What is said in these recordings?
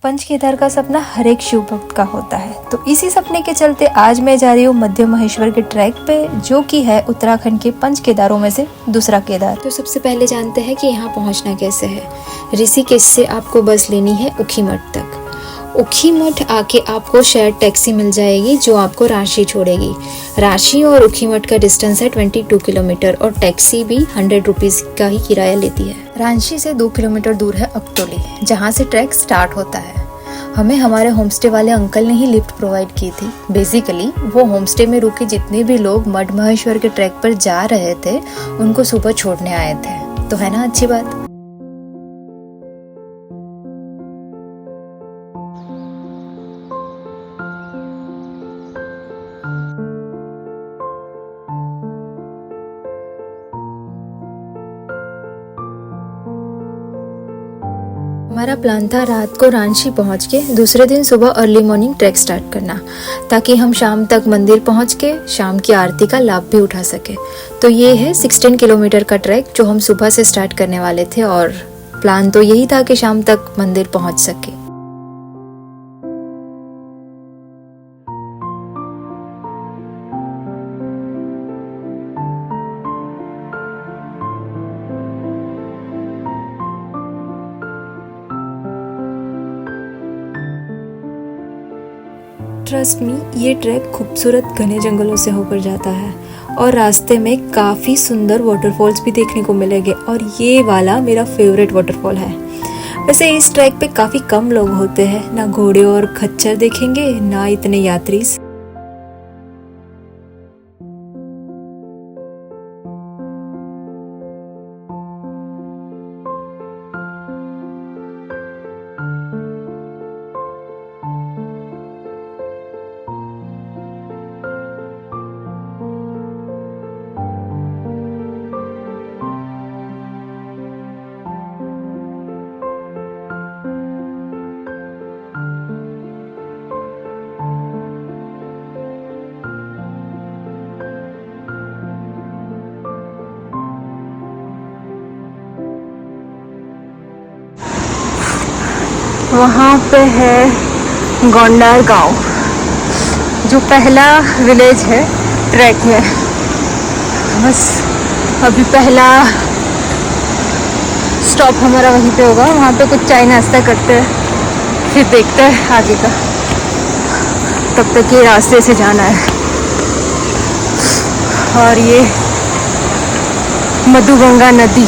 पंच केदार का सपना हर एक शिव भक्त का होता है, तो इसी सपने के चलते आज मैं जा रही हूँ मध्य महेश्वर के ट्रैक पे, जो कि है उत्तराखंड के पंच केदारों में से दूसरा केदार। तो सबसे पहले जानते हैं कि यहाँ पहुँचना कैसे है। ऋषिकेश से आपको बस लेनी है ऊखीमठ तक। ऊखीमठ आके आपको शेयर टैक्सी मिल जाएगी जो आपको रांची छोड़ेगी। रांची और ऊखीमठ का डिस्टेंस है 22 किलोमीटर और टैक्सी भी 100 रुपीज़ का ही किराया लेती है। रांची से 2 किलोमीटर दूर है अक्टोली, जहाँ से ट्रैक स्टार्ट होता है। हमें हमारे होमस्टे वाले अंकल ने ही लिफ्ट प्रोवाइड की थी। बेसिकली वो होमस्टे में रुके जितने भी लोग मध्य महेश्वर के ट्रैक पर जा रहे थे उनको सुबह छोड़ने आए थे, तो है ना अच्छी बात। हमारा प्लान था रात को रांची पहुंच के दूसरे दिन सुबह अर्ली मॉर्निंग ट्रैक स्टार्ट करना, ताकि हम शाम तक मंदिर पहुंच के शाम की आरती का लाभ भी उठा सके। तो ये है 16 किलोमीटर का ट्रैक जो हम सुबह से स्टार्ट करने वाले थे और प्लान तो यही था कि शाम तक मंदिर पहुंच सके। ट्रस्ट मी, ये ट्रैक खूबसूरत घने जंगलों से होकर जाता है और रास्ते में काफ़ी सुंदर वाटरफॉल्स भी देखने को मिलेंगे और ये वाला मेरा फेवरेट वाटरफॉल है। वैसे इस ट्रैक पे काफ़ी कम लोग होते हैं, ना घोड़े और खच्चर देखेंगे ना इतने यात्री। वहाँ पे है गोंडार गांव, जो पहला विलेज है ट्रैक में। बस अभी पहला स्टॉप हमारा वहीं पे होगा। वहाँ पे कुछ चाय नाश्ता करते हैं, फिर देखते हैं आगे का। तब तक ये रास्ते से जाना है। और ये मधुगंगा नदी।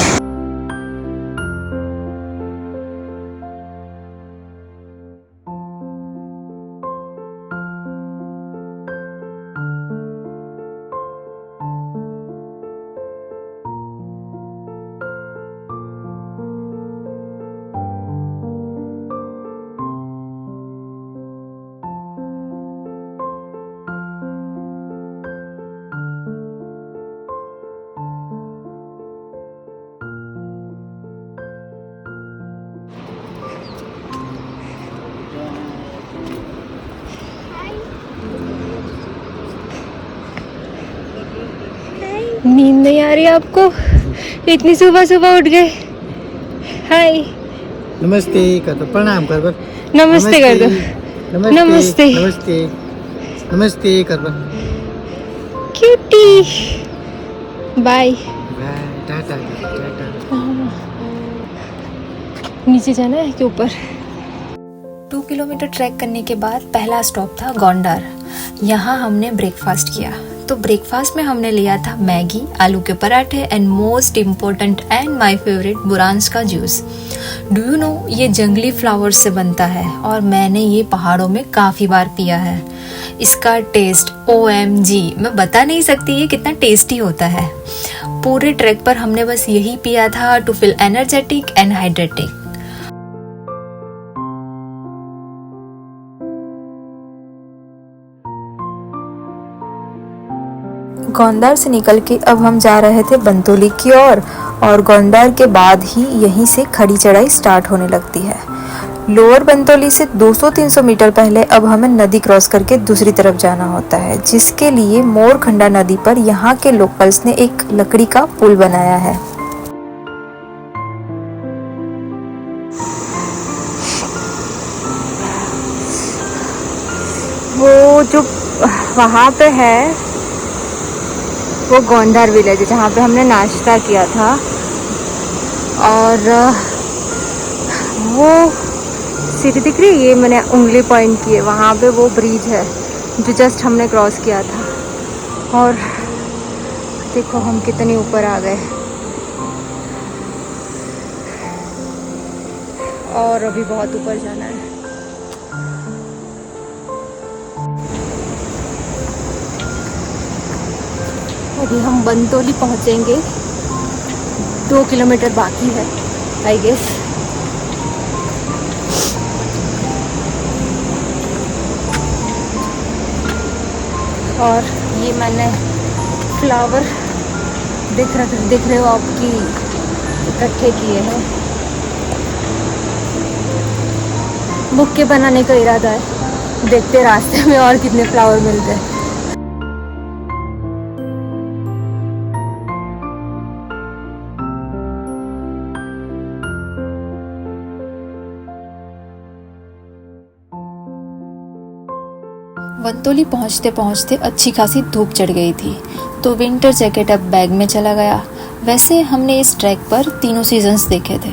नींद नहीं आ रही आपको? इतनी सुबह सुबह उठ गए। हाय, नमस्ते कर दो, प्रणाम कर दो, नमस्ते कर दो, नमस्ते नमस्ते नमस्ते कर दो। Cutie, bye. टाटा टाटा। नीचे जाना है कि ऊपर? 2 किलोमीटर ट्रैक करने के बाद पहला स्टॉप था गोंडार। यहाँ हमने ब्रेकफास्ट किया। तो ब्रेकफास्ट में हमने लिया था मैगी, आलू के पराठे and most important and my favourite बुरांस का जूस। डू यू नो, ये जंगली फ्लावर्स से बनता है और मैंने ये पहाड़ों में काफ़ी बार पिया है। इसका टेस्ट OMG, मैं बता नहीं सकती ये कितना टेस्टी होता है। पूरे ट्रैक पर हमने बस यही पिया था to feel energetic and हाइड्रेटिक। Gondar से निकल के अब हम जा रहे थे बंतोली की ओर और गोंडार के बाद ही यहीं से खड़ी चढ़ाई स्टार्ट होने लगती है। लोअर बंतोली से 200-300 मीटर पहले अब हमें नदी क्रॉस करके दूसरी तरफ जाना होता है, जिसके लिए मोरखंडा नदी पर यहाँ के लोकल्स ने एक लकड़ी का पुल बनाया है। वो जो वहाँ पे है वो गोंधार विलेज है जहाँ पे हमने नाश्ता किया था। और वो सिटी दिख रही है, ये मैंने उंगली पॉइंट की है, वहाँ पे वो ब्रिज है जो जस्ट हमने क्रॉस किया था। और देखो हम कितने ऊपर आ गए और अभी बहुत ऊपर जाना है। अभी हम बंतोली पहुँचेंगे, 2 किलोमीटर बाकी है आई गेस। और ये मैंने फ्लावर दिख रहे हो आपकी इकट्ठे किए हैं। बुक्के बनाने का इरादा है, देखते रास्ते में और कितने फ्लावर मिलते हैं। बंतोली पहुंचते पहुंचते अच्छी खासी धूप चढ़ गई थी, तो विंटर जैकेट अब बैग में चला गया। वैसे हमने इस ट्रैक पर तीनों सीजन्स देखे थे।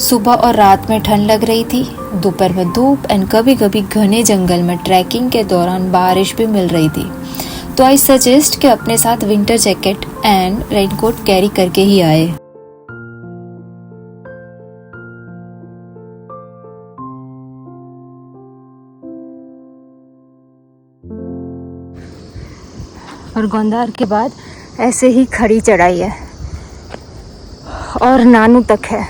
सुबह और रात में ठंड लग रही थी, दोपहर में धूप एंड कभी कभी घने जंगल में ट्रैकिंग के दौरान बारिश भी मिल रही थी। तो आई सजेस्ट कि अपने साथ winter jacket and raincoat carry करके ही आए। और गोंधार के बाद ऐसे ही खड़ी चढ़ाई है और नानू तक है,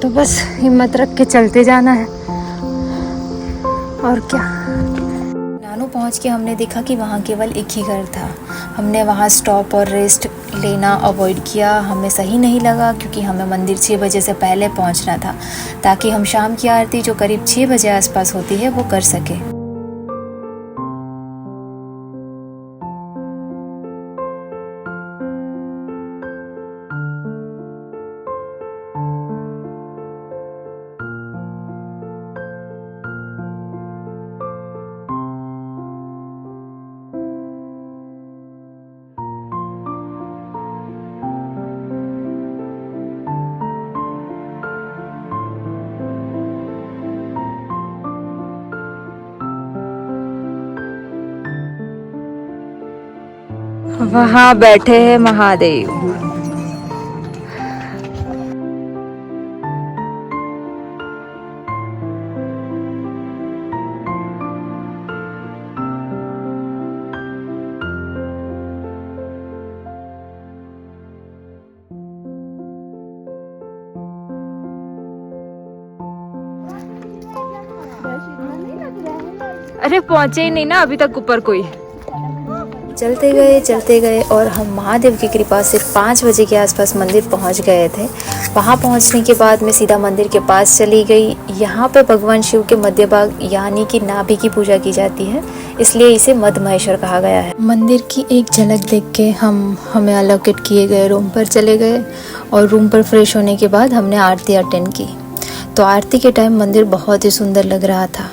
तो बस हिम्मत रख के चलते जाना है और क्या। नानू पहुंच के हमने देखा कि वहाँ केवल एक ही घर था। हमने वहाँ स्टॉप और रेस्ट लेना अवॉइड किया, हमें सही नहीं लगा क्योंकि हमें मंदिर 6 बजे से पहले पहुँचना था ताकि हम शाम की आरती जो करीब 6 बजे आसपास होती है वो कर सके। वहाँ बैठे हैं महादेव। अरे पहुंचे ही नहीं ना अभी तक ऊपर कोई। चलते गए और हम महादेव की कृपा से 5 बजे के आसपास मंदिर पहुंच गए थे। वहां पहुंचने के बाद मैं सीधा मंदिर के पास चली गई। यहाँ पे भगवान शिव के मध्य भाग यानी कि नाभि की पूजा की जाती है, इसलिए इसे मध्य महेश्वर कहा गया है। मंदिर की एक झलक देख के हमें अलोकेट किए गए रूम पर चले गए और रूम पर फ्रेश होने के बाद हमने आरती अटेंड की। तो आरती के टाइम मंदिर बहुत ही सुंदर लग रहा था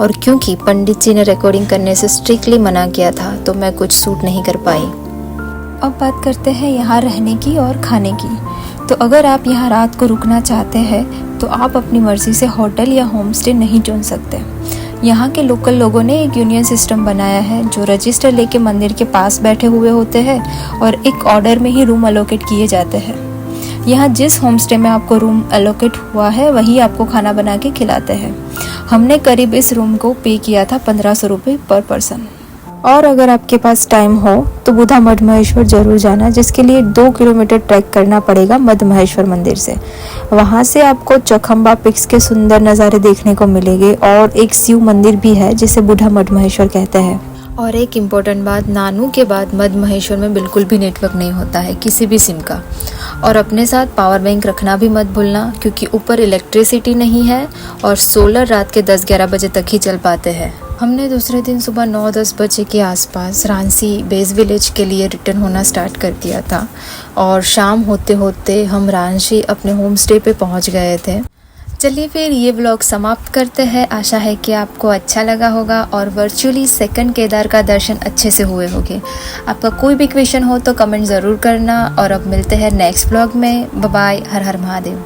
और क्योंकि पंडित जी ने रिकॉर्डिंग करने से स्ट्रिक्टली मना किया था तो मैं कुछ शूट नहीं कर पाई। अब बात करते हैं यहाँ रहने की और खाने की। तो अगर आप यहाँ रात को रुकना चाहते हैं तो आप अपनी मर्जी से होटल या होम स्टे नहीं चुन सकते। यहाँ के लोकल लोगों ने एक यूनियन सिस्टम बनाया है जो रजिस्टर लेके मंदिर के पास बैठे हुए होते हैं और एक ऑर्डर में ही रूम अलोकेट किए जाते हैं। यहाँ जिस होम स्टे में आपको रूम अलोकेट हुआ है वही आपको खाना बना के खिलाते हैं। हमने करीब इस रूम को पे किया था 1500 रुपये पर पर्सन। और अगर आपके पास टाइम हो तो बुधा मठ महेश्वर जरूर जाना, जिसके लिए 2 किलोमीटर ट्रैक करना पड़ेगा मध्य महेश्वर मंदिर से। वहाँ से आपको चौखंबा पिक्स के सुंदर नज़ारे देखने को मिलेंगे और एक शिव मंदिर भी है जिसे बुधा मठ महेश्वर कहते हैं। और एक इम्पोर्टेंट बात, नानू के बाद मध्य महेश्वर में बिल्कुल भी नेटवर्क नहीं होता है किसी भी सिम का। और अपने साथ पावर बैंक रखना भी मत भूलना क्योंकि ऊपर इलेक्ट्रिसिटी नहीं है और सोलर रात के 10-11 बजे तक ही चल पाते हैं। हमने दूसरे दिन सुबह 9-10 बजे के आसपास रांसी बेस विलेज के लिए रिटर्न होना स्टार्ट कर दिया था और शाम होते होते हम रांसी अपने होम स्टे पे पहुँच गए थे। चलिए फिर ये व्लॉग समाप्त करते हैं। आशा है कि आपको अच्छा लगा होगा और वर्चुअली सेकंड केदार का दर्शन अच्छे से हुए होंगे। आपका कोई भी क्वेश्चन हो तो कमेंट ज़रूर करना और अब मिलते हैं नेक्स्ट व्लॉग में। Bye bye. हर हर महादेव।